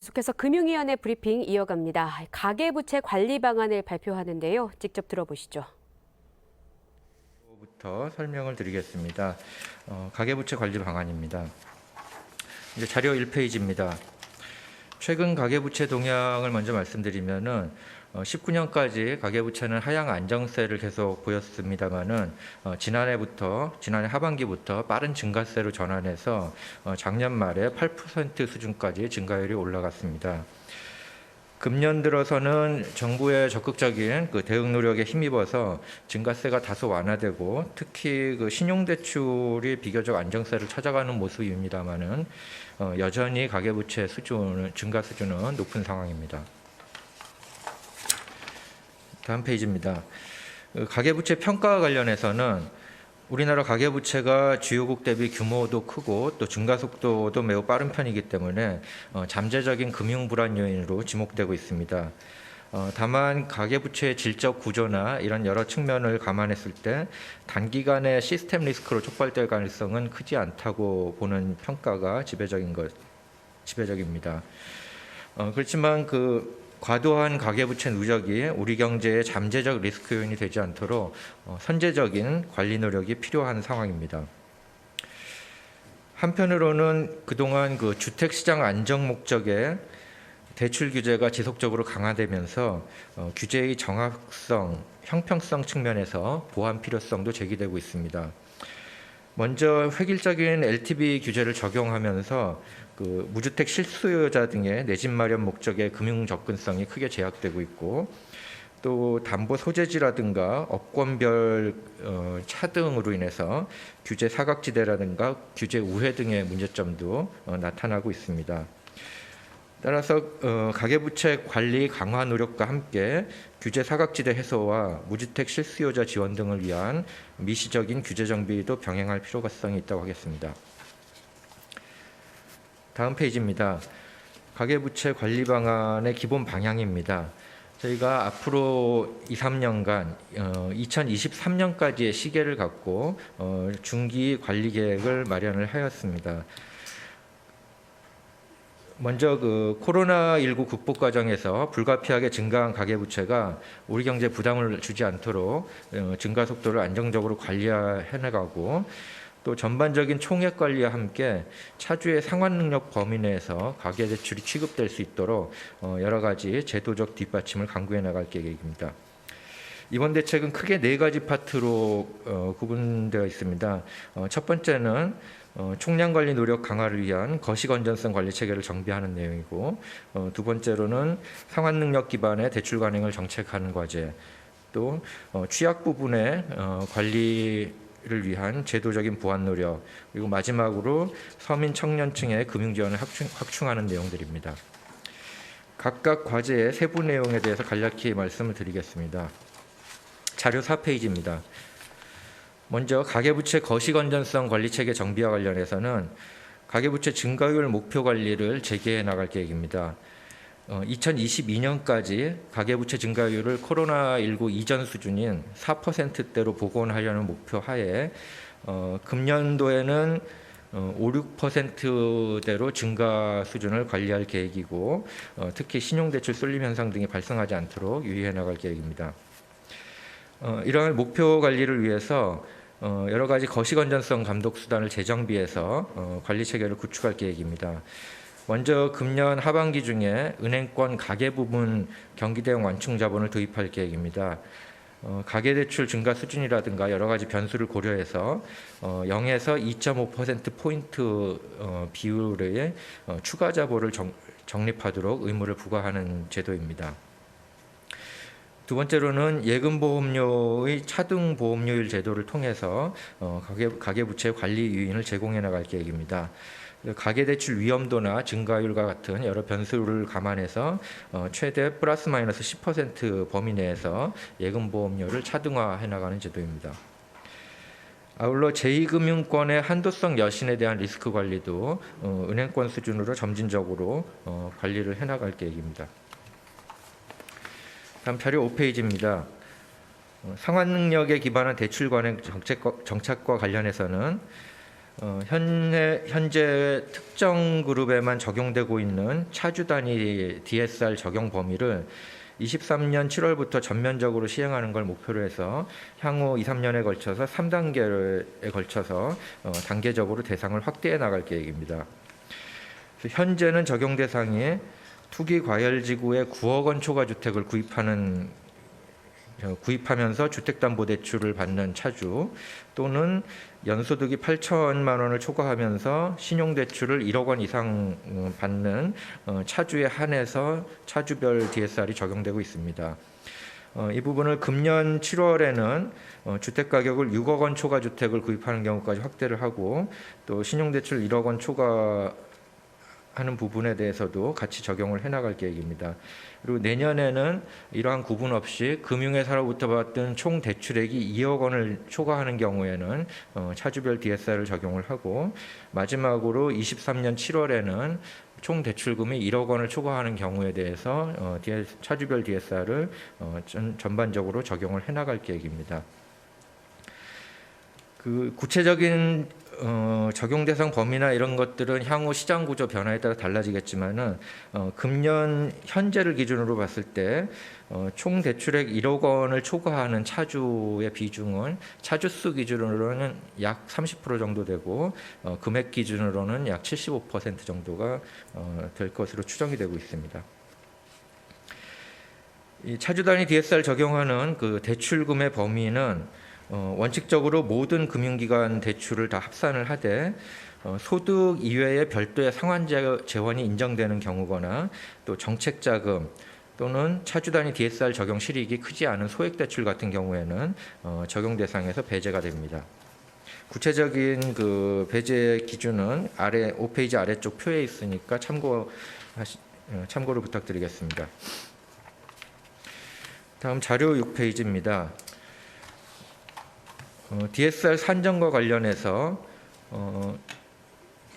계속해서 금융위원회 브리핑 이어갑니다. 가계부채 관리 방안을 발표하는데요. 직접 들어보시죠. 부터 설명을 드리겠습니다. 가계부채 관리 방안입니다. 이제 자료 1페이지입니다. 최근 가계부채 동향을 먼저 말씀드리면은 19년까지 가계부채는 하향 안정세를 계속 보였습니다만은 지난해 하반기부터 빠른 증가세로 전환해서 작년 말에 8% 수준까지 증가율이 올라갔습니다. 금년 들어서는 정부의 적극적인 대응 노력에 힘입어서 증가세가 다소 완화되고 특히 신용대출이 비교적 안정세를 찾아가는 모습입니다만은 여전히 가계부채 증가 수준은 높은 상황입니다. 다음 페이지입니다. 가계부채 평가와 관련해서는 우리나라 가계부채가 주요국 대비 규모도 크고 또 증가 속도도 매우 빠른 편이기 때문에 잠재적인 금융 불안 요인으로 지목되고 있습니다. 다만 가계부채의 질적 구조나 이런 여러 측면을 감안했을 때 단기간에 시스템 리스크로 촉발될 가능성은 크지 않다고 보는 평가가 지배적입니다. 그렇지만 과도한 가계부채 누적이 우리 경제의 잠재적 리스크 요인이 되지 않도록 선제적인 관리 노력이 필요한 상황입니다. 한편으로는 그동안 주택시장 안정 목적의 대출 규제가 지속적으로 강화되면서 규제의 정확성, 형평성 측면에서 보완 필요성도 제기되고 있습니다. 먼저 획일적인 LTV 규제를 적용하면서 무주택 실수요자 등의 내 집 마련 목적의 금융 접근성이 크게 제약되고 있고 또 담보 소재지라든가 업권별 차등으로 인해서 규제 사각지대라든가 규제 우회 등의 문제점도 나타나고 있습니다. 따라서 가계부채 관리 강화 노력과 함께 규제 사각지대 해소와 무주택 실수요자 지원 등을 위한 미시적인 규제 정비도 병행할 필요성이 있다고 하겠습니다. 다음 페이지입니다. 가계부채 관리 방안의 기본 방향입니다. 저희가 앞으로 2, 3년간 2023년까지의 시계를 갖고 중기 관리 계획을 마련을 하였습니다. 먼저 코로나19 극복 과정에서 불가피하게 증가한 가계부채가 우리 경제에 부담을 주지 않도록 증가 속도를 안정적으로 관리해 나가고 또 전반적인 총액 관리와 함께 차주의 상환 능력 범위 내에서 가계대출이 취급될 수 있도록 여러 가지 제도적 뒷받침을 강구해 나갈 계획입니다. 이번 대책은 크게 4가지 파트로 구분되어 있습니다. 첫 번째는 총량 관리 노력 강화를 위한 거시 건전성 관리 체계를 정비하는 내용이고 두 번째로는 상환 능력 기반의 대출 관행을 정책하는 과제 또 취약 부분의 관리를 위한 제도적인 보완 노력 그리고 마지막으로 서민 청년층의 금융 지원을 확충하는 내용들입니다. 각각 과제의 세부 내용에 대해서 간략히 말씀을 드리겠습니다. 자료 4페이지입니다. 먼저 가계부채 거시건전성 관리체계 정비와 관련해서는 가계부채 증가율 목표 관리를 재개해 나갈 계획입니다. 2022년까지 가계부채 증가율을 코로나19 이전 수준인 4%대로 복원하려는 목표 하에 금년도에는 5, 6%대로 증가 수준을 관리할 계획이고 특히 신용대출 쏠림 현상 등이 발생하지 않도록 유의해 나갈 계획입니다. 이러한 목표 관리를 위해서 여러 가지 거시건전성 감독 수단을 재정비해서 관리 체계를 구축할 계획입니다. 먼저 금년 하반기 중에 은행권 가계 부분 경기 대응 완충 자본을 도입할 계획입니다. 가계대출 증가 수준이라든가 여러 가지 변수를 고려해서 0에서 2.5% 포인트 비율의 추가 자본을 적립하도록 의무를 부과하는 제도입니다. 두 번째로는 예금보험료의 차등 보험료율 제도를 통해서 가계부채 관리 유인을 제공해 나갈 계획입니다. 가계대출 위험도나 증가율과 같은 여러 변수를 감안해서 최대 플러스 마이너스 10% 범위 내에서 예금보험료를 차등화해 나가는 제도입니다. 아울러 제2금융권의 한도성 여신에 대한 리스크 관리도 은행권 수준으로 점진적으로 관리를 해 나갈 계획입니다. 다음 자료 5페이지입니다. 상환 능력에 기반한 대출 관행 정책과 관련해서는 현재 특정 그룹에만 적용되고 있는 차주 단위 DSR 적용 범위를 23년 7월부터 전면적으로 시행하는 걸 목표로 해서 향후 2, 3년에 걸쳐서 3단계에 걸쳐서 단계적으로 대상을 확대해 나갈 계획입니다. 현재는 적용 대상이 투기 과열지구에 9억 원 초과 주택을 구입하면서 주택담보대출을 받는 차주, 또는 연소득이 8천만 원을 초과하면서 신용대출을 1억 원 이상 받는 차주에 한해서 차주별 DSR이 적용되고 있습니다. 이 부분을 금년 7월에는 주택가격을 6억 원 초과 주택을 구입하는 경우까지 확대를 하고, 또 신용대출 1억 원 초과 하는 부분에 대해서도 같이 적용을 해나갈 계획입니다. 그리고 내년에는 이러한 구분 없이 금융회사로부터 받던 총 대출액이 2억 원을 초과하는 경우에는 차주별 DSR을 적용을 하고, 마지막으로 23년 7월에는 총 대출금이 1억 원을 초과하는 경우에 대해서 차주별 DSR을 전반적으로 적용을 해나갈 계획입니다. 그 구체적인 적용 대상 범위나 이런 것들은 향후 시장 구조 변화에 따라 달라지겠지만은 금년 현재를 기준으로 봤을 때 총 대출액 1억 원을 초과하는 차주의 비중은 차주 수 기준으로는 약 30% 정도 되고, 금액 기준으로는 약 75% 정도가 될 것으로 추정이 되고 있습니다. 이 차주 단위 DSR 적용하는 그 대출금의 범위는 원칙적으로 모든 금융기관 대출을 다 합산을 하되, 소득 이외에 별도의 상환 재원이 인정되는 경우거나, 또 정책자금 또는 차주 단위 DSR 적용 실익이 크지 않은 소액 대출 같은 경우에는 적용 대상에서 배제가 됩니다. 구체적인 그 배제 기준은 아래 5페이지 아래쪽 표에 있으니까 참고를 부탁드리겠습니다. 다음 자료 6페이지입니다. DSR 산정과 관련해서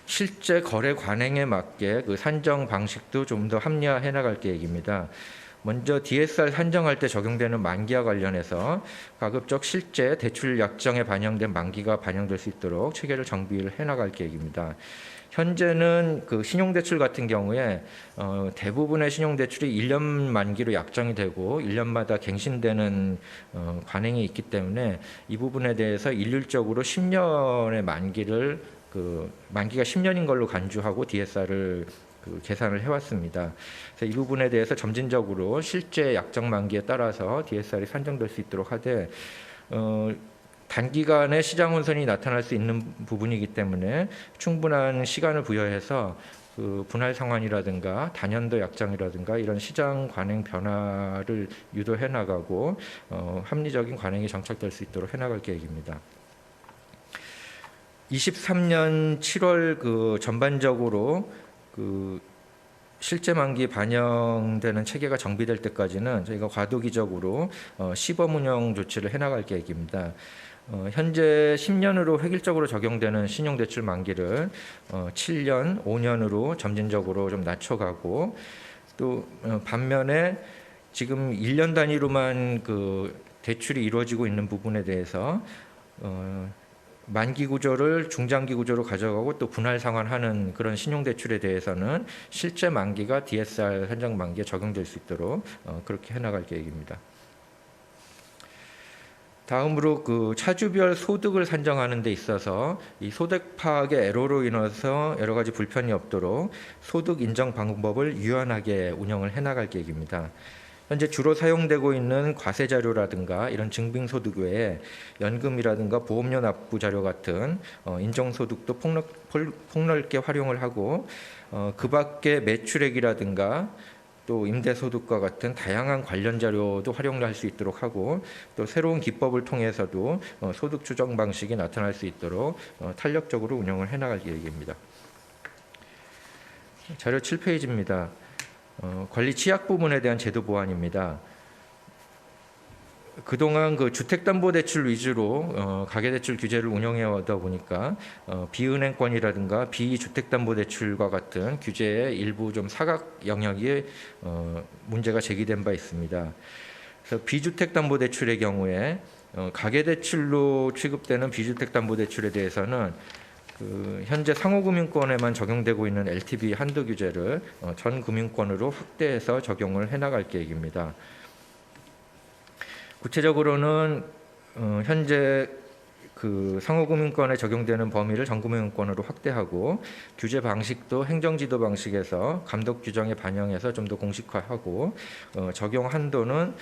실제 거래 관행에 맞게 그 산정 방식도 좀 더 합리화해 나갈 계획입니다. 먼저 DSR 산정할 때 적용되는 만기와 관련해서 가급적 실제 대출 약정에 반영된 만기가 반영될 수 있도록 체계를 정비를 해 나갈 계획입니다. 현재는 그 신용대출 같은 경우에 대부분의 신용대출이 1년 만기로 약정이 되고 1년마다 갱신되는 관행이 있기 때문에 이 부분에 대해서 일률적으로 10년의 만기를 만기가 10년인 걸로 간주하고 DSR을 계산을 해왔습니다. 그래서 이 부분에 대해서 점진적으로 실제 약정 만기에 따라서 DSR이 산정될 수 있도록 하되, 단기간에 시장 혼선이 나타날 수 있는 부분이기 때문에 충분한 시간을 부여해서 그 분할 상환이라든가 단연도 약정이라든가 이런 시장 관행 변화를 유도해 나가고 합리적인 관행이 정착될 수 있도록 해나갈 계획입니다. 23년 7월 그 전반적으로 그 실제 만기 반영되는 체계가 정비될 때까지는 저희가 과도기적으로 시범 운영 조치를 해나갈 계획입니다. 현재 10년으로 획일적으로 적용되는 신용대출 만기를 7년, 5년으로 점진적으로 좀 낮춰가고, 또 반면에 지금 1년 단위로만 그 대출이 이루어지고 있는 부분에 대해서 만기 구조를 중장기 구조로 가져가고 또 분할 상환하는 그런 신용대출에 대해서는 실제 만기가 DSR 산정 만기에 적용될 수 있도록 그렇게 해나갈 계획입니다. 다음으로 그 차주별 소득을 산정하는 데 있어서 이 소득 파악의 애로로 인해서 여러 가지 불편이 없도록 소득 인정 방법을 유연하게 운영을 해나갈 계획입니다. 현재 주로 사용되고 있는 과세 자료라든가 이런 증빙소득 외에 연금이라든가 보험료 납부 자료 같은 인정소득도 폭넓게 활용을 하고, 그 밖에 매출액이라든가 또 임대소득과 같은 다양한 관련 자료도 활용할 수 있도록 하고, 또 새로운 기법을 통해서도 소득 추정 방식이 나타날 수 있도록 탄력적으로 운영을 해나갈 계획입니다. 자료 7페이지입니다. 관리 취약 부분에 대한 제도 보완입니다. 그동안 그 주택담보대출 위주로 가계대출 규제를 운영해 오다 보니까 비은행권이라든가 비주택담보대출과 같은 규제의 일부 좀 사각 영역이 문제가 제기된 바 있습니다. 그래서 비주택담보대출의 경우에 가계대출로 취급되는 비주택담보대출에 대해서는 현재 상호금융권에만 적용되고 있는 LTV 한도 규제를 전 금융권으로 확대해서 적용을 해나갈 계획입니다. 구체적으로는 현재 상호금융권에 적용되는 범위를 전금융권으로 확대하고 규제 방식도 행정지도 방식에서 감독 규정에 반영해서 좀 더 공식화하고 적용 한도는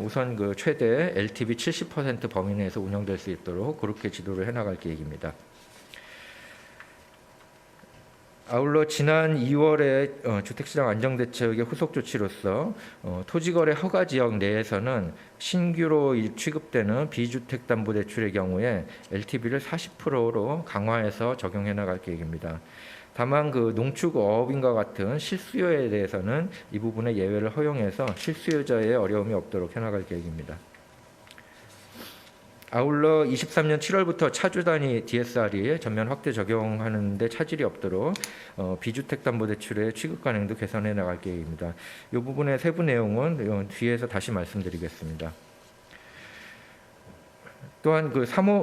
우선 최대 LTV 70% 범위 내에서 운영될 수 있도록 그렇게 지도를 해나갈 계획입니다. 아울러 지난 2월에 주택시장 안정대책의 후속 조치로서 토지거래 허가 지역 내에서는 신규로 취급되는 비주택담보대출의 경우에 LTV를 40%로 강화해서 적용해 나갈 계획입니다. 다만 농축어업인과 같은 실수요에 대해서는 이 부분의 예외를 허용해서 실수요자의 어려움이 없도록 해나갈 계획입니다. 아울러 23년 7월부터 차주 단위 DSR이 전면 확대 적용하는 데 차질이 없도록 비주택담보대출의 취급 가능도 개선해 나갈 계획입니다. 이 부분의 세부 내용은 뒤에서 다시 말씀드리겠습니다. 또한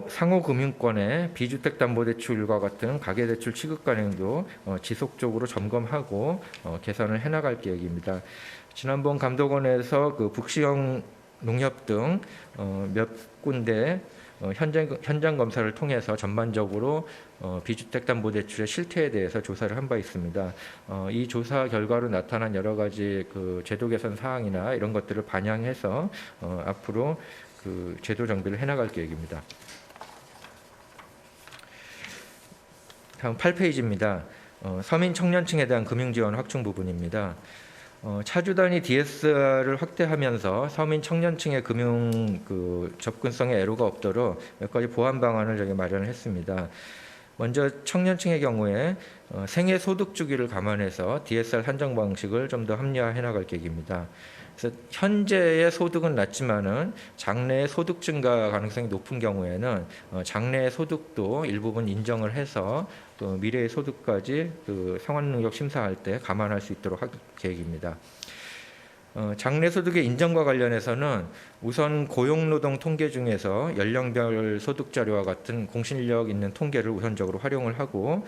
상호금융권의 비주택담보대출과 같은 가계대출 취급 가능도 지속적으로 점검하고 개선을 해나갈 계획입니다. 지난번 감독원에서 북시형 농협 등 몇 군데 현장 검사를 통해서 전반적으로 비주택담보대출의 실태에 대해서 조사를 한 바 있습니다. 이 조사 결과로 나타난 여러 가지 제도 개선 사항이나 이런 것들을 반영해서 앞으로 제도 정비를 해나갈 계획입니다. 다음 8페이지입니다. 서민 청년층에 대한 금융지원 확충 부분입니다. 차주 단위 DSR을 확대하면서 서민 청년층의 금융 접근성에 애로가 없도록 몇 가지 보완 방안을 저희가 마련을 했습니다. 먼저 청년층의 경우에 생애 소득 주기를 감안해서 DSR 산정 방식을 좀 더 합리화해 나갈 계획입니다. 그래서 현재의 소득은 낮지만은 장래의 소득 증가 가능성이 높은 경우에는 장래의 소득도 일부분 인정을 해서 또 미래의 소득까지 상환 능력 심사할 때 감안할 수 있도록 할 계획입니다. 장래 소득의 인정과 관련해서는 우선 고용노동 통계 중에서 연령별 소득 자료와 같은 공신력 있는 통계를 우선적으로 활용을 하고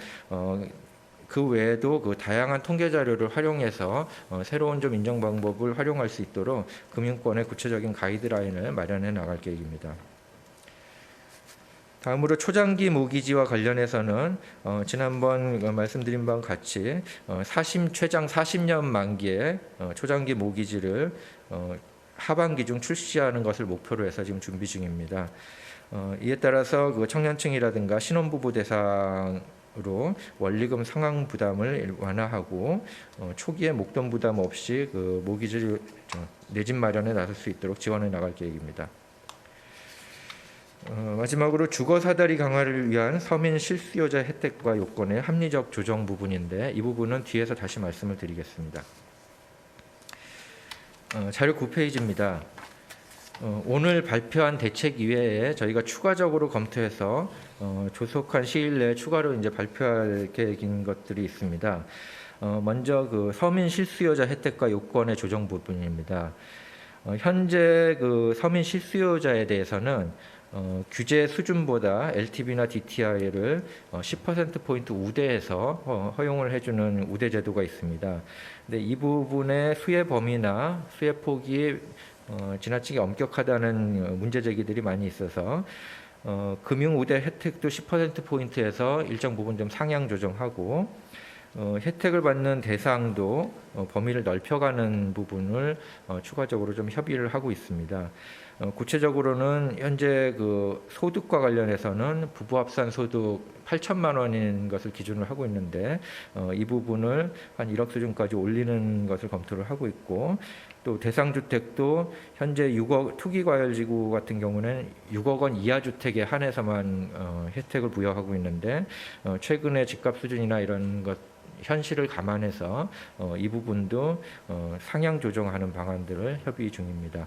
그 외에도 다양한 통계 자료를 활용해서 새로운 좀 인정 방법을 활용할 수 있도록 금융권의 구체적인 가이드라인을 마련해 나갈 계획입니다. 다음으로 초장기 모기지와 관련해서는 지난번 말씀드린 바와 같이 최장 40년 만기의 초장기 모기지를 하반기 중 출시하는 것을 목표로 해서 지금 준비 중입니다. 이에 따라서 청년층이라든가 신혼부부 대상으로 원리금 상환 부담을 완화하고 초기에 목돈 부담 없이 모기지 내 집 마련에 나설 수 있도록 지원해 나갈 계획입니다. 마지막으로 주거 사다리 강화를 위한 서민 실수요자 혜택과 요건의 합리적 조정 부분인데 이 부분은 뒤에서 다시 말씀을 드리겠습니다. 자료 9페이지입니다. 오늘 발표한 대책 이외에 저희가 추가적으로 검토해서 조속한 시일 내에 추가로 이제 발표할 계획인 것들이 있습니다. 먼저 서민 실수요자 혜택과 요건의 조정 부분입니다. 현재 서민 실수요자에 대해서는 규제 수준보다 LTV나 DTI를 10%포인트 우대해서 허용을 해주는 우대 제도가 있습니다. 근데 이 부분의 수혜 범위나 수혜 폭이 지나치게 엄격하다는 문제 제기들이 많이 있어서 금융 우대 혜택도 10%포인트에서 일정 부분 좀 상향 조정하고 혜택을 받는 대상도 범위를 넓혀가는 부분을 추가적으로 좀 협의를 하고 있습니다. 구체적으로는 현재 소득과 관련해서는 부부 합산 소득 8천만 원인 것을 기준으로 하고 있는데 이 부분을 한 1억 수준까지 올리는 것을 검토를 하고 있고 또 대상 주택도 현재 6억 투기과열지구 같은 경우는 6억 원 이하 주택에 한해서만 혜택을 부여하고 있는데 최근의 집값 수준이나 이런 것 현실을 감안해서 이 부분도 상향 조정하는 방안들을 협의 중입니다.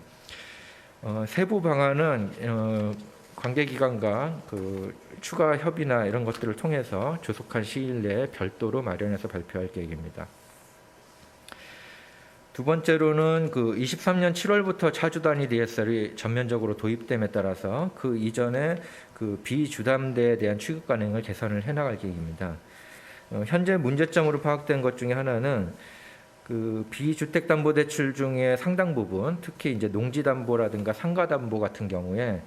세부 방안은 관계기관과 추가 협의나 이런 것들을 통해서 조속한 시일 내에 별도로 마련해서 발표할 계획입니다. 두 번째로는 그 23년 7월부터 차주 단위 DSR이 전면적으로 도입됨에 따라서 그 이전에 그 비주담대에 대한 취급 가능을 개선을 해나갈 계획입니다. 현재 문제점으로 파악된 것 중에 하나는 그 비주택담보대출 중에 상당 부분, 특히 이제 농지담보라든가 상가담보 같은 경우에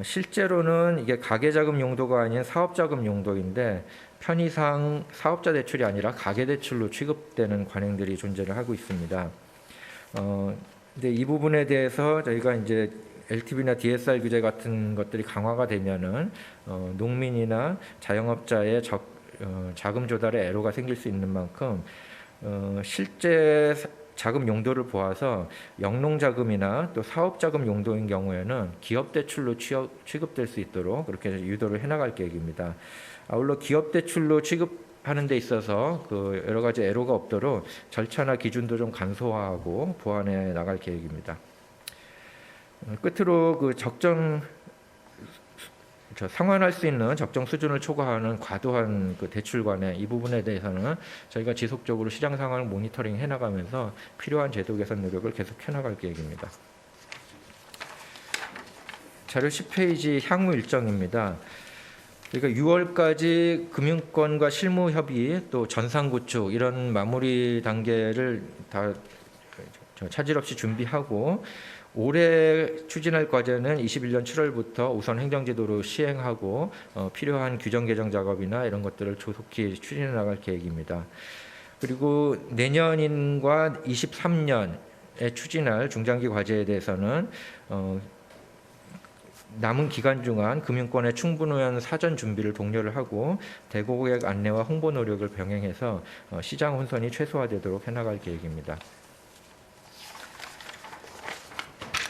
실제로는 이게 가계자금 용도가 아닌 사업자금 용도인데 편의상 사업자 대출이 아니라 가계대출로 취급되는 관행들이 존재를 하고 있습니다. 근데 이 부분에 대해서 저희가 이제 LTV나 DSR 규제 같은 것들이 강화가 되면은 농민이나 자영업자의 자금 조달에 애로가 생길 수 있는 만큼 실제 자금 용도를 보아서 영농자금이나 또 사업자금 용도인 경우에는 기업대출로 취급될 수 있도록 그렇게 유도를 해나갈 계획입니다. 아울러 기업대출로 취급하는 데 있어서 그 여러 가지 애로가 없도록 절차나 기준도 좀 간소화하고 보완해 나갈 계획입니다. 끝으로 그 상환할 수 있는 적정 수준을 초과하는 과도한 그 대출 관해 이 부분에 대해서는 저희가 지속적으로 시장 상황을 모니터링 해나가면서 필요한 제도 개선 노력을 계속 해나갈 계획입니다. 자료 10페이지 향후 일정입니다. 그러니까 6월까지 금융권과 실무 협의 또 전상 구축 이런 마무리 단계를 다 차질 없이 준비하고 올해 추진할 과제는 21년 7월부터 우선 행정지도로 시행하고 필요한 규정 개정 작업이나 이런 것들을 조속히 추진해 나갈 계획입니다. 그리고 내년인과 23년에 추진할 중장기 과제에 대해서는 남은 기간 중간 금융권의 충분한 사전 준비를 독려를 하고 대고객 안내와 홍보 노력을 병행해서 시장 혼선이 최소화되도록 해나갈 계획입니다.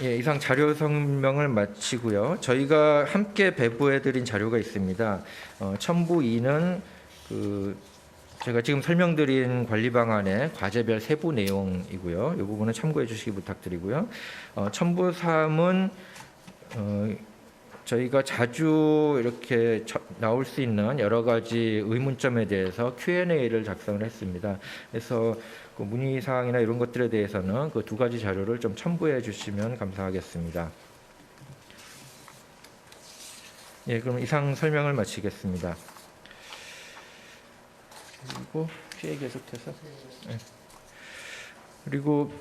예, 이상 자료 설명을 마치고요. 저희가 함께 배부해드린 자료가 있습니다. 첨부 2는 제가 지금 설명드린 관리 방안의 과제별 세부 내용이고요. 이 부분은 참고해 주시기 부탁드리고요. 첨부 3은 저희가 자주 이렇게 나올 수 있는 여러 가지 의문점에 대해서 Q&A를 작성을 했습니다. 그래서 그 문의 사항이나 이런 것들에 대해서는 그 두 가지 자료를 좀 첨부해 주시면 감사하겠습니다. 예, 그럼 이상 설명을 마치겠습니다. 그리고 Q&A 계속해서. 예. 그리고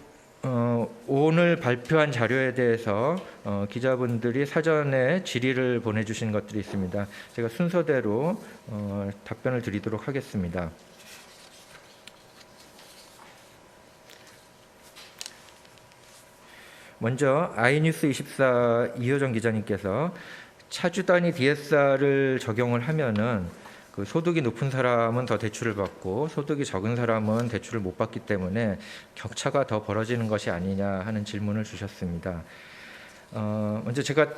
오늘 발표한 자료에 대해서 기자분들이 사전에 질의를 보내주신 것들이 있습니다. 제가 순서대로 답변을 드리도록 하겠습니다. 먼저 아이뉴스24 이효정 기자님께서 차주 단위 DSR을 적용을 하면은 그 소득이 높은 사람은 더 대출을 받고 소득이 적은 사람은 대출을 못 받기 때문에 격차가 더 벌어지는 것이 아니냐 하는 질문을 주셨습니다. 먼저 제가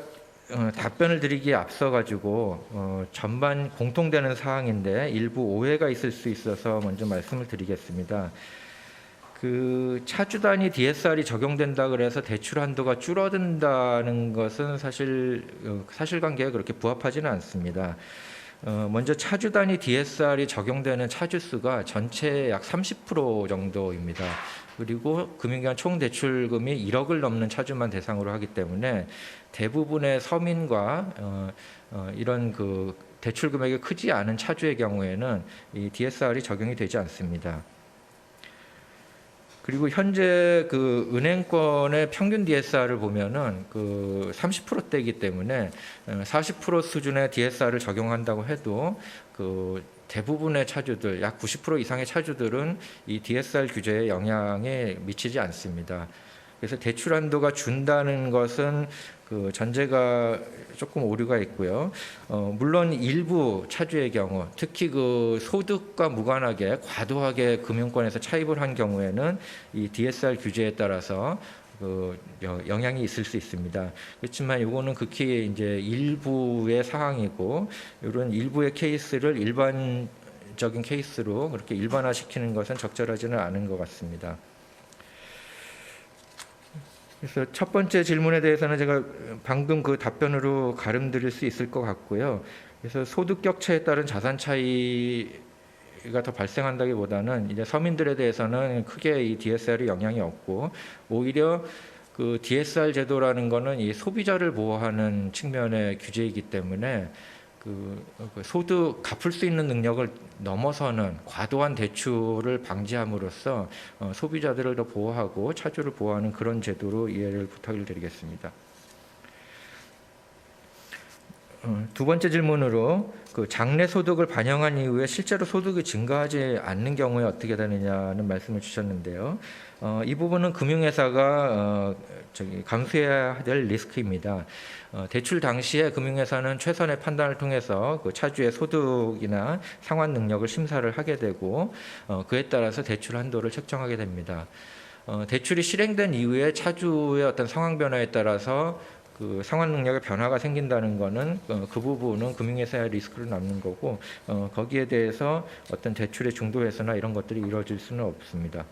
답변을 드리기에 앞서 가지고 전반 공통되는 사항인데 일부 오해가 있을 수 있어서 먼저 말씀을 드리겠습니다. 그 차주 단위 DSR이 적용된다 그래서 대출 한도가 줄어든다는 것은 사실관계에 그렇게 부합하지는 않습니다. 먼저 차주 단위 DSR이 적용되는 차주 수가 전체의 약 30% 정도입니다. 그리고 금융기관 총 대출금이 1억을 넘는 차주만 대상으로 하기 때문에 대부분의 서민과 이런 그 대출 금액이 크지 않은 차주의 경우에는 이 DSR이 적용이 되지 않습니다. 그리고 현재 그 은행권의 평균 DSR을 보면은 그 30%대이기 때문에 40% 수준의 DSR을 적용한다고 해도 그 대부분의 차주들, 약 90% 이상의 차주들은 이 DSR 규제에 영향에 미치지 않습니다. 그래서 대출 한도가 준다는 것은 그 전제가 조금 오류가 있고요. 물론 일부 차주의 경우, 특히 그 소득과 무관하게 과도하게 금융권에서 차입을 한 경우에는 이 DSR 규제에 따라서 그 영향이 있을 수 있습니다. 그렇지만 이거는 극히 이제 일부의 사항이고 이런 일부의 케이스를 일반적인 케이스로 그렇게 일반화시키는 것은 적절하지는 않은 것 같습니다. 그래서 첫 번째 질문에 대해서는 제가 방금 그 답변으로 가름드릴 수 있을 것 같고요. 그래서 소득 격차에 따른 자산 차이에 더 발생한다기보다는 이제 서민들에 대해서는 크게 이 DSR이 영향이 없고, 오히려 그 DSR 제도라는 거는 이 소비자를 보호하는 측면의 규제이기 때문에 그 소득 갚을 수 있는 능력을 넘어서는 과도한 대출을 방지함으로써 소비자들을 더 보호하고 차주를 보호하는 그런 제도로 이해를 부탁을 드리겠습니다. 두 번째 질문으로 그 장래 소득을 반영한 이후에 실제로 소득이 증가하지 않는 경우에 어떻게 되느냐는 말씀을 주셨는데요. 이 부분은 금융회사가 감수해야 될 리스크입니다. 대출 당시에 금융회사는 최선의 판단을 통해서 그 차주의 소득이나 상환 능력을 심사를 하게 되고 그에 따라서 대출 한도를 책정하게 됩니다. 대출이 실행된 이후에 차주의 어떤 상황 변화에 따라서 그 상환 능력의 변화가 생긴다는 것은 그 부분은 금융회사의 리스크로 남는 거고 거기에 대해서 어떤 대출의 중도 해소나 이런 것들이 이루어질 수는 없습니다.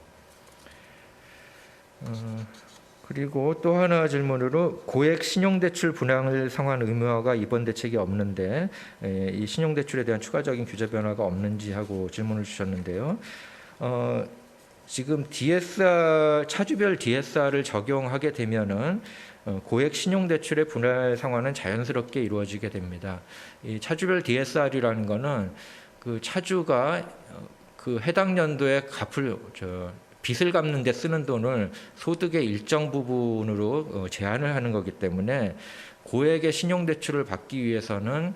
그리고 또 하나 질문으로 고액 신용대출 분할 상환 의무화가 이번 대책이 없는데 이 신용대출에 대한 추가적인 규제 변화가 없는지 하고 질문을 주셨는데요. 지금 DSR 차주별 DSR을 적용하게 되면은 고액 신용대출의 분할 상환은 자연스럽게 이루어지게 됩니다. 이 차주별 DSR이라는 거는 그 차주가 그 해당 연도에 빚을 갚는 데 쓰는 돈을 소득의 일정 부분으로 제한을 하는 거기 때문에 고액의 신용대출을 받기 위해서는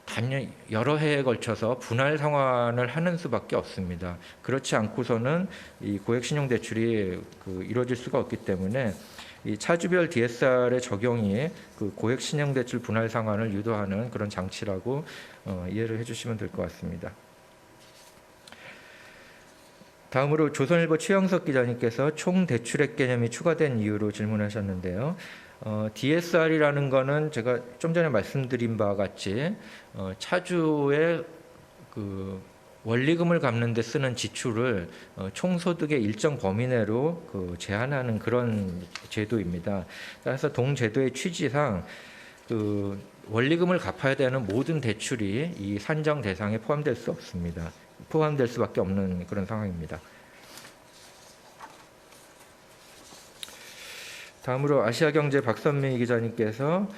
단연 여러 해에 걸쳐서 분할 상환을 하는 수밖에 없습니다. 그렇지 않고서는 이 고액 신용대출이 이루어질 수가 없기 때문에 이 차주별 DSR의 적용이 그 고액 신용대출 분할 상환을 유도하는 그런 장치라고 이해를 해주시면 될 것 같습니다. 다음으로 조선일보 최영석 기자님께서 총 대출액 개념이 추가된 이유로 질문하셨는데요. DSR이라는 거는 제가 좀 전에 말씀드린 바와 같이 차주의 그 원리금을 갚는 데 쓰는 지출을 총소득의 일정 범위 내로 제한하는 그런 제도입니다. 따라서 동제도의 취지상 그 원리금을 갚아야 되는 모든 대출이 이 산정 대상에 포함될 수 없습니다. 포함될 수밖에 없는 그런 상황입니다. 다음으로 아시아경제 박선미 기자님께서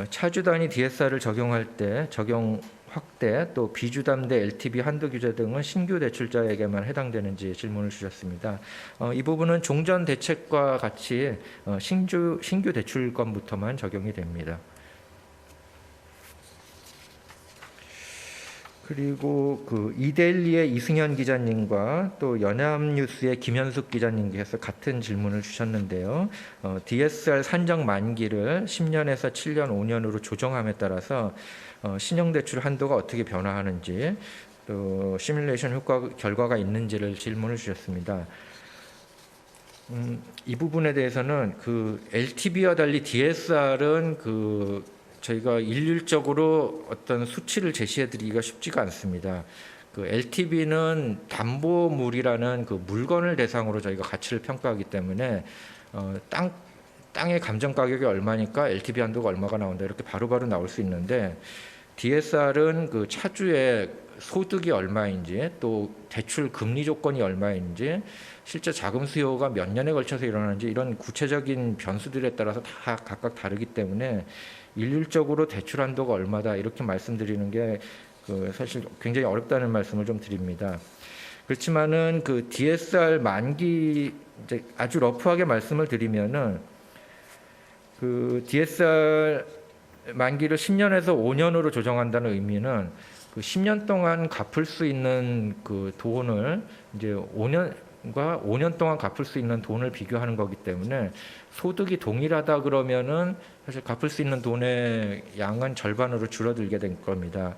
차주 단위 DSR을 적용할 때 적용 확대 또 비주담대 LTV 한도 규제 등은 신규 대출자에게만 해당되는지 질문을 주셨습니다. 이 부분은 종전 대책과 같이 신규 대출권부터만 적용이 됩니다. 그리고 그 이데일리의 이승현 기자님과 또 연합뉴스의 김현숙 기자님께서 같은 질문을 주셨는데요. DSR 산정 만기를 10년에서 7년, 5년으로 조정함에 따라서 신용대출 한도가 어떻게 변화하는지 또 시뮬레이션 결과가 있는지를 질문을 주셨습니다. 이 부분에 대해서는 그 LTV와 달리 DSR은 저희가 일률적으로 어떤 수치를 제시해드리기가 쉽지가 않습니다. 그 LTV는 담보물이라는 그 물건을 대상으로 저희가 가치를 평가하기 때문에 땅의 감정 가격이 얼마니까 LTV 한도가 얼마가 나온다 이렇게 바로바로 나올 수 있는데 DSR은 그 차주의 소득이 얼마인지 또 대출 금리 조건이 얼마인지 실제 자금 수요가 몇 년에 걸쳐서 일어나는지 이런 구체적인 변수들에 따라서 다 각각 다르기 때문에 일률적으로 대출 한도가 얼마다 이렇게 말씀드리는 게 사실 굉장히 어렵다는 말씀을 좀 드립니다. 그렇지만은 그 DSR 만기 이제 아주 러프하게 말씀을 드리면은 그 DSR 만기를 10년에서 5년으로 조정한다는 의미는 그 10년 동안 갚을 수 있는 그 돈을 이제 5년 동안 갚을 수 있는 돈을 비교하는 거기 때문에 소득이 동일하다 그러면은 사실 갚을 수 있는 돈의 양은 절반으로 줄어들게 될 겁니다.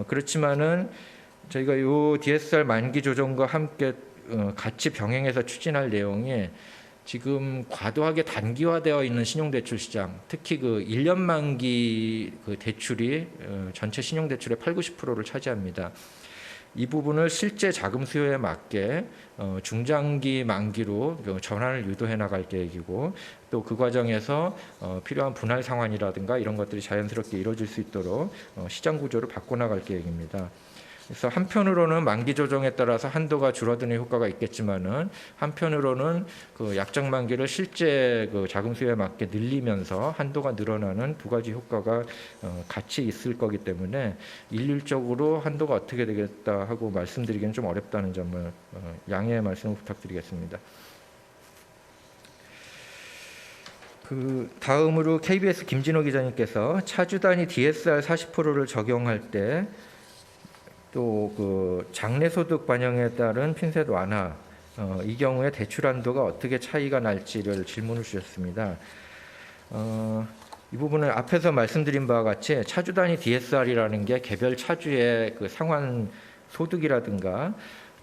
그렇지만은 저희가 이 DSR 만기 조정과 함께 같이 병행해서 추진할 내용이 지금 과도하게 단기화되어 있는 신용대출 시장, 특히 그 1년 만기 그 대출이 전체 신용대출의 80~90%를 차지합니다. 이 부분을 실제 자금 수요에 맞게 중장기 만기로 전환을 유도해 나갈 계획이고 또 그 과정에서 필요한 분할 상환이라든가 이런 것들이 자연스럽게 이루어질 수 있도록 시장 구조를 바꿔나갈 계획입니다. 그래서 한편으로는 만기 조정에 따라서 한도가 줄어드는 효과가 있겠지만은 한편으로는 그 약정 만기를 실제 그 자금 수요에 맞게 늘리면서 한도가 늘어나는 두 가지 효과가 같이 있을 거기 때문에 일률적으로 한도가 어떻게 되겠다 하고 말씀드리기는 좀 어렵다는 점을 양해의 말씀을 부탁드리겠습니다. 그 다음으로 KBS 김진호 기자님께서 차주 단위 DSR 40%를 적용할 때 또 그 장래소득 반영에 따른 핀셋 완화 이 경우에 대출 한도가 어떻게 차이가 날지를 질문을 주셨습니다. 이 부분은 앞에서 말씀드린 바와 같이 차주 단위 DSR이라는 게 개별 차주의 그 상환 소득이라든가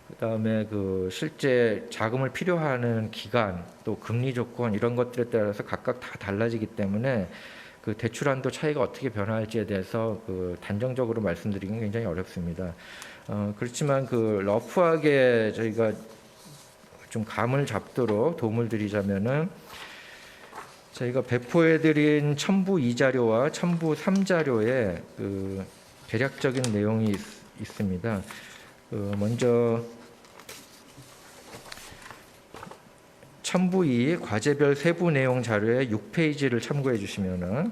그다음에 그 실제 자금을 필요하는 기간 또 금리 조건 이런 것들에 따라서 각각 다 달라지기 때문에 그 대출 한도 차이가 어떻게 변화할지에 대해서 그 단정적으로 말씀드리기는 굉장히 어렵습니다. 그렇지만 그 러프하게 저희가 좀 감을 잡도록 도움을 드리자면은 저희가 배포해드린 첨부 2자료와 첨부 3자료에 그 대략적인 내용이 있습니다. 먼저 첨부 2 과제별 세부 내용 자료의 6페이지를 참고해 주시면은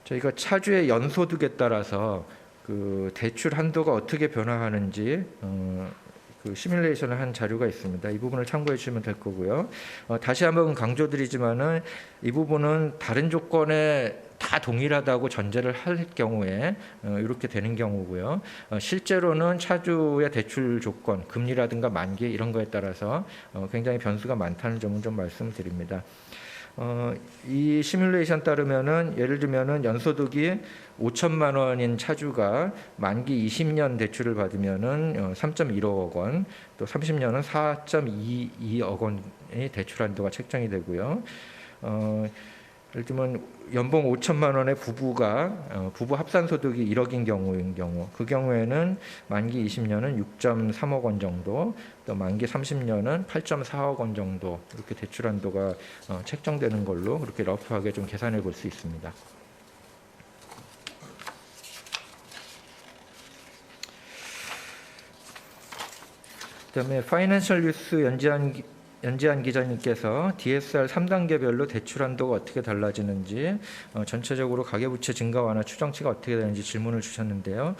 저희가 차주의 연소득에 따라서 그 대출 한도가 어떻게 변화하는지 그 시뮬레이션을 한 자료가 있습니다. 이 부분을 참고해 주시면 될 거고요. 다시 한번 강조드리지만은 이 부분은 다른 조건에 다 동일하다고 전제를 할 경우에 이렇게 되는 경우고요. 실제로는 차주의 대출 조건, 금리라든가 만기 이런 거에 따라서 굉장히 변수가 많다는 점은 좀 말씀을 드립니다. 이 시뮬레이션 따르면은 예를 들면은 연소득이 5천만 원인 차주가 만기 20년 대출을 받으면은 3.15억 원, 또 30년은 4.22억 원의 대출 한도가 책정이 되고요. 예를 들면 연봉 5천만 원의 부부가 부부 합산 소득이 1억인 경우 그 경우에는 만기 20년은 6.3억 원 정도, 또 만기 30년은 8.4억 원 정도 이렇게 대출 한도가 책정되는 걸로 그렇게 러프하게 좀 계산해 볼 수 있습니다. 그다음에 파이낸셜 뉴스 연지한 기자님께서 DSR 3단계별로 대출 한도가 어떻게 달라지는지 전체적으로 가계부채 증가 완화 추정치가 어떻게 되는지 질문을 주셨는데요.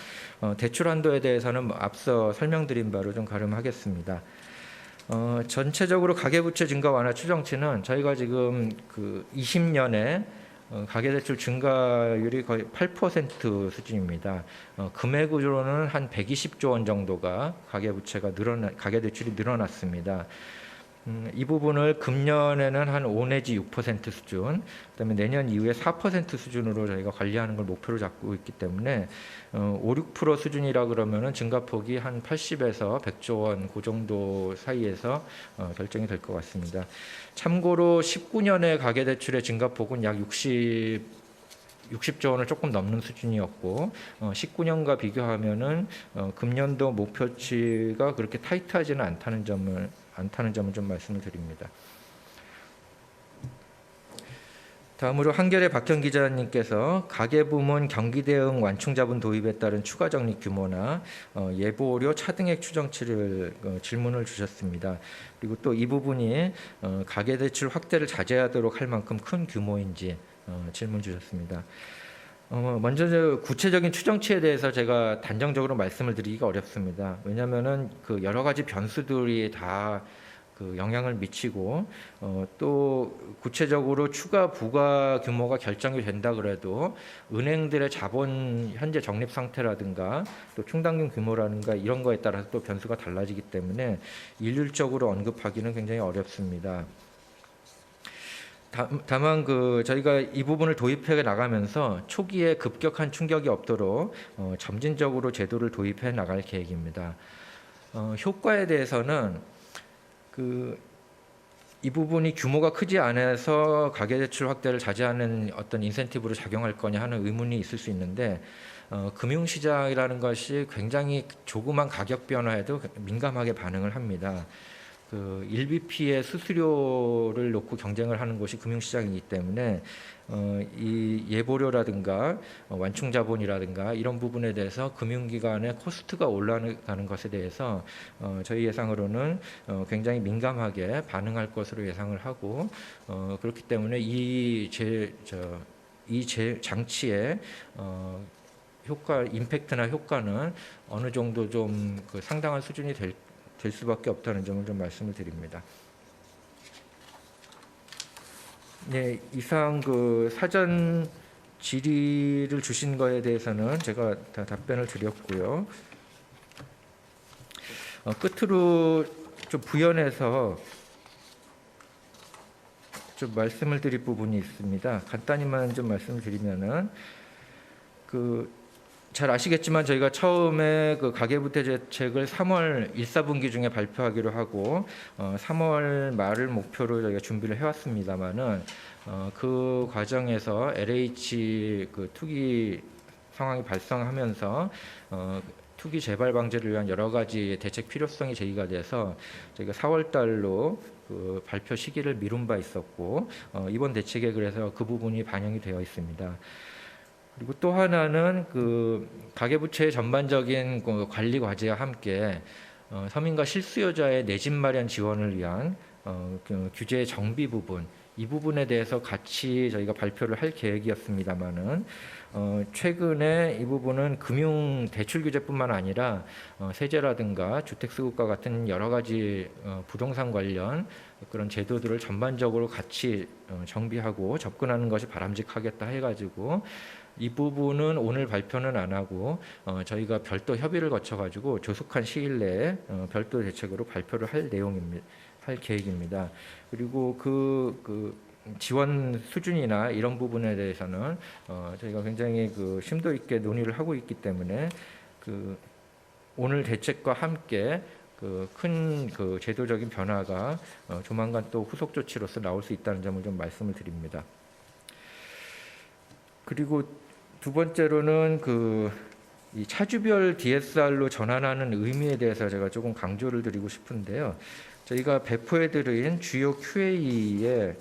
대출 한도에 대해서는 앞서 설명드린 바로 좀 가름하겠습니다. 전체적으로 가계부채 증가 완화 추정치는 저희가 지금 그 20년에 가계대출 증가율이 거의 8% 수준입니다. 금액으로는 한 120조 원 정도가 가계대출이 늘어났습니다. 이 부분을 금년에는 한 5 내지 6% 수준, 그다음에 내년 이후에 4% 수준으로 저희가 관리하는 걸 목표로 잡고 있기 때문에 5, 6% 수준이라 그러면은 증가폭이 한 80에서 100조 원 그 정도 사이에서 결정이 될 것 같습니다. 참고로 19년의 가계대출의 증가폭은 약 60조 원을 조금 넘는 수준이었고 19년과 비교하면은 금년도 목표치가 그렇게 타이트하지는 않다는 점을 좀 말씀을 드립니다. 다음으로 한겨레 박현 기자님께서 가계부문 경기대응 완충자본 도입에 따른 추가 적립 규모나 예보료 차등액 추정치를 질문을 주셨습니다. 그리고 또 이 부분이 가계대출 확대를 자제하도록 할 만큼 큰 규모인지 질문 주셨습니다. 먼저 구체적인 추정치에 대해서 제가 단정적으로 말씀을 드리기가 어렵습니다. 왜냐하면은 그 여러 가지 변수들이 다 그 영향을 미치고 또 구체적으로 추가 부과 규모가 결정이 된다 그래도 은행들의 자본 현재 적립 상태라든가 또 충당금 규모라든가 이런 거에 따라서 또 변수가 달라지기 때문에 일률적으로 언급하기는 굉장히 어렵습니다. 다만 그 저희가 이 부분을 도입해 나가면서 초기에 급격한 충격이 없도록 점진적으로 제도를 도입해 나갈 계획입니다. 효과에 대해서는 이 부분이 규모가 크지 않아서 가계대출 확대를 자제하는 어떤 인센티브로 작용할 거냐 하는 의문이 있을 수 있는데 금융시장이라는 것이 굉장히 조그만 가격 변화에도 민감하게 반응을 합니다. 그 1bp의 수수료를 놓고 경쟁을 하는 곳이 금융시장이기 때문에 이 예보료라든가 완충자본이라든가 이런 부분에 대해서 금융기관의 코스트가 올라가는 것에 대해서 저희 예상으로는 굉장히 민감하게 반응할 것으로 예상을 하고 그렇기 때문에 이 장치의 임팩트나 효과는 어느 정도 좀 그 상당한 수준이 될 수밖에 없다는 점을 좀 말씀을 드립니다. 네, 이상 그 사전 질의를 주신 거에 대해서는 제가 다 답변을 드렸고요. 끝으로 좀 부연해서 좀 말씀을 드릴 부분이 있습니다. 간단히만 좀 말씀을 드리면은 잘 아시겠지만 저희가 처음에 그 가계부채 대책을 3월 1, 4분기 중에 발표하기로 하고 3월 말을 목표로 저희가 준비를 해왔습니다만은 그 과정에서 LH 그 투기 상황이 발생하면서 투기 재발 방지를 위한 여러 가지 대책 필요성이 제기가 돼서 저희가 4월 달로 그 발표 시기를 미룬 바 있었고 이번 대책에 그래서 그 부분이 반영이 되어 있습니다. 그리고 또 하나는 그 가계부채의 전반적인 그 관리 과제와 함께 서민과 실수요자의 내 집 마련 지원을 위한 그 규제 정비 부분, 이 부분에 대해서 같이 저희가 발표를 할 계획이었습니다만은 최근에 이 부분은 금융 대출 규제뿐만 아니라 세제라든가 주택수급과 같은 여러 가지 부동산 관련 그런 제도들을 전반적으로 같이 정비하고 접근하는 것이 바람직하겠다 해가지고 이 부분은 오늘 발표는 안 하고 저희가 별도 협의를 거쳐가지고 조속한 시일 내에 별도 대책으로 발표를 할 계획입니다. 그리고 그 지원 수준이나 이런 부분에 대해서는 저희가 굉장히 그 심도 있게 논의를 하고 있기 때문에 그 오늘 대책과 함께 그 큰 그 제도적인 변화가 조만간 또 후속 조치로서 나올 수 있다는 점을 좀 말씀을 드립니다. 그리고 두 번째로는 이 차주별 DSR로 전환하는 의미에 대해서 제가 조금 강조를 드리고 싶은데요. 저희가 배포해드린 주요 QA의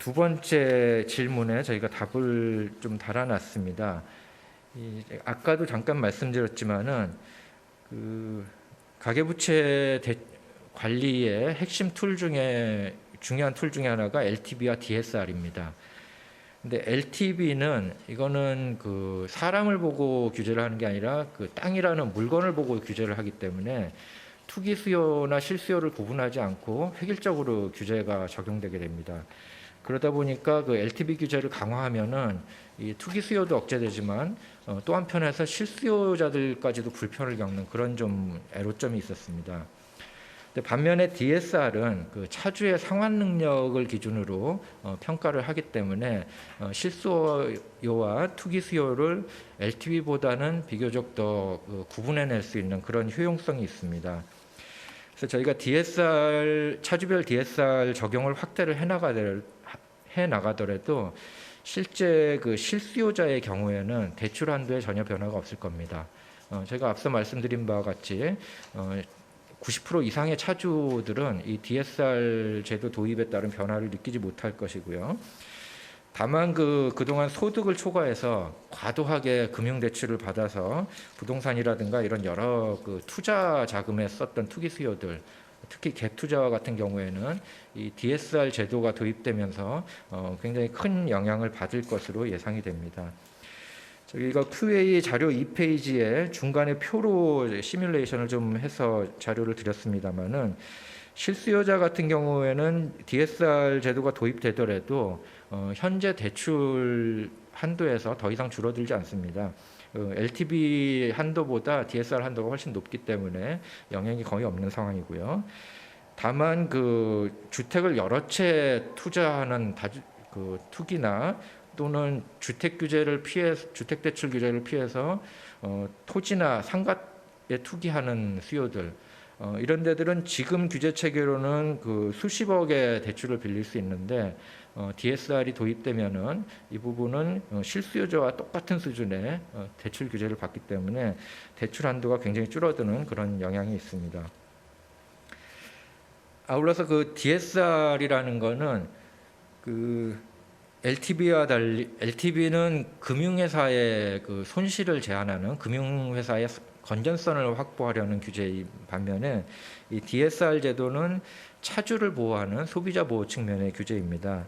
두 번째 질문에 저희가 답을 좀 달아놨습니다. 아까도 잠깐 말씀드렸지만은 가계부채 관리의 핵심 툴 중에 중요한 툴 중에 하나가 LTV와 DSR입니다. 근데 LTV는 이거는 그 사람을 보고 규제를 하는 게 아니라 그 땅이라는 물건을 보고 규제를 하기 때문에 투기 수요나 실수요를 구분하지 않고 획일적으로 규제가 적용되게 됩니다. 그러다 보니까 그 LTV 규제를 강화하면은 이 투기 수요도 억제되지만 또 한편에서 실수요자들까지도 불편을 겪는 그런 좀 애로점이 있었습니다. 반면에 DSR은 그 차주의 상환 능력을 기준으로 평가를 하기 때문에 실수요와 투기 수요를 LTV보다는 비교적 더 구분해낼 수 있는 그런 효용성이 있습니다. 그래서 저희가 차주별 DSR 적용을 확대를 해 나가더라도 실제 그 실수요자의 경우에는 대출 한도에 전혀 변화가 없을 겁니다. 제가 앞서 말씀드린 바와 같이 90% 이상의 차주들은 이 DSR 제도 도입에 따른 변화를 느끼지 못할 것이고요. 다만 그동안 소득을 초과해서 과도하게 금융대출을 받아서 부동산이라든가 이런 여러 그 투자 자금에 썼던 투기 수요들, 특히 갭 투자와 같은 경우에는 이 DSR 제도가 도입되면서 굉장히 큰 영향을 받을 것으로 예상이 됩니다. 저희가 QA 자료 2페이지에 중간에 표로 시뮬레이션을 좀 해서 자료를 드렸습니다만은 실수요자 같은 경우에는 DSR 제도가 도입되더라도 현재 대출 한도에서 더 이상 줄어들지 않습니다. LTV 한도보다 DSR 한도가 훨씬 높기 때문에 영향이 거의 없는 상황이고요. 다만 그 주택을 여러 채 투자하는 투기나 또는 주택 대출 규제를 피해서 토지나 상가에 투기하는 수요들 이런 데들은 지금 규제 체계로는 그 수십억의 대출을 빌릴 수 있는데 DSR이 도입되면은 이 부분은 실수요자와 똑같은 수준의 대출 규제를 받기 때문에 대출 한도가 굉장히 줄어드는 그런 영향이 있습니다. 아울러서 그 DSR이라는 거는 그 LTV와 달리 LTV는 금융회사의 그 손실을 제한하는 금융회사의 건전성을 확보하려는 규제인 반면에 이 DSR 제도는 차주를 보호하는 소비자 보호 측면의 규제입니다.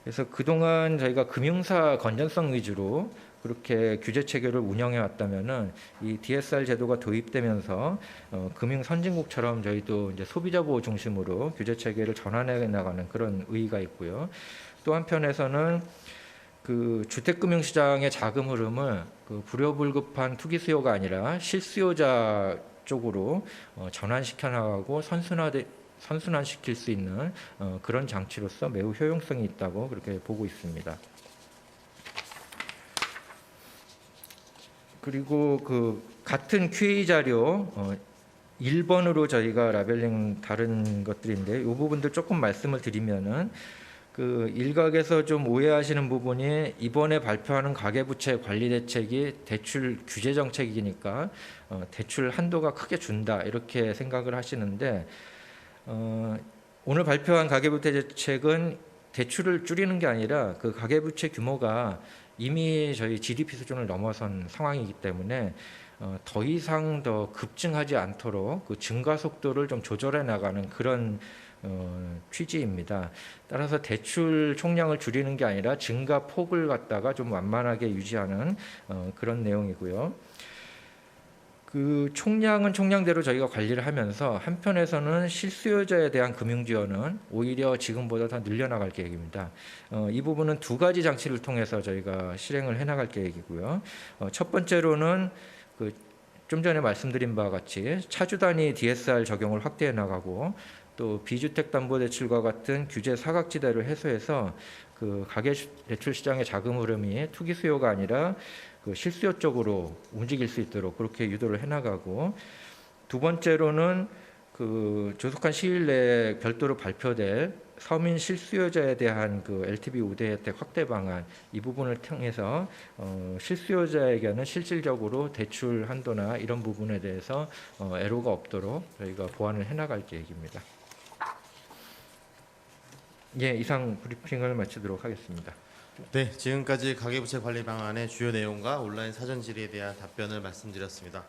그래서 그동안 저희가 금융사 건전성 위주로 그렇게 규제 체계를 운영해 왔다면은 이 DSR 제도가 도입되면서 금융 선진국처럼 저희도 이제 소비자 보호 중심으로 규제 체계를 전환해 나가는 그런 의의가 있고요. 또 한편에서는 그 주택금융시장의 자금 흐름을 그 불효불급한 투기 수요가 아니라 실수요자 쪽으로 전환시켜 나가고 선순환시킬 수 있는 그런 장치로서 매우 효용성이 있다고 그렇게 보고 있습니다. 그리고 그 같은 QA 자료 1번으로 저희가 라벨링 다른 것들인데 이 부분들 조금 말씀을 드리면은 그 일각에서 좀 오해하시는 부분이 이번에 발표하는 가계부채 관리 대책이 대출 규제 정책이니까 대출 한도가 크게 준다 이렇게 생각을 하시는데 오늘 발표한 가계부채 대책은 대출을 줄이는 게 아니라 그 가계부채 규모가 이미 저희 GDP 수준을 넘어선 상황이기 때문에 더 이상 더 급증하지 않도록 그 증가 속도를 좀 조절해 나가는 그런 취지입니다. 따라서 대출 총량을 줄이는 게 아니라 증가 폭을 갖다가 좀 완만하게 유지하는 그런 내용이고요. 그 총량은 총량대로 저희가 관리를 하면서 한편에서는 실수요자에 대한 금융 지원은 오히려 지금보다 더 늘려나갈 계획입니다. 이 부분은 두 가지 장치를 통해서 저희가 실행을 해나갈 계획이고요. 첫 번째로는 그 좀 전에 말씀드린 바와 같이 차주 단위 DSR 적용을 확대해 나가고 또 비주택담보대출과 같은 규제 사각지대를 해소해서 그 가계대출 시장의 자금 흐름이 투기 수요가 아니라 그 실수요 쪽으로 움직일 수 있도록 그렇게 유도를 해나가고 두 번째로는 그 조속한 시일 내에 별도로 발표될 서민 실수요자에 대한 그 LTV 우대 혜택 확대 방안 이 부분을 통해서 실수요자에게는 실질적으로 대출 한도나 이런 부분에 대해서 애로가 없도록 저희가 보완을 해나갈 계획입니다. 예, 이상 브리핑을 마치도록 하겠습니다. 네, 지금까지 가계부채 관리 방안의 주요 내용과 온라인 사전 질의에 대한 답변을 말씀드렸습니다.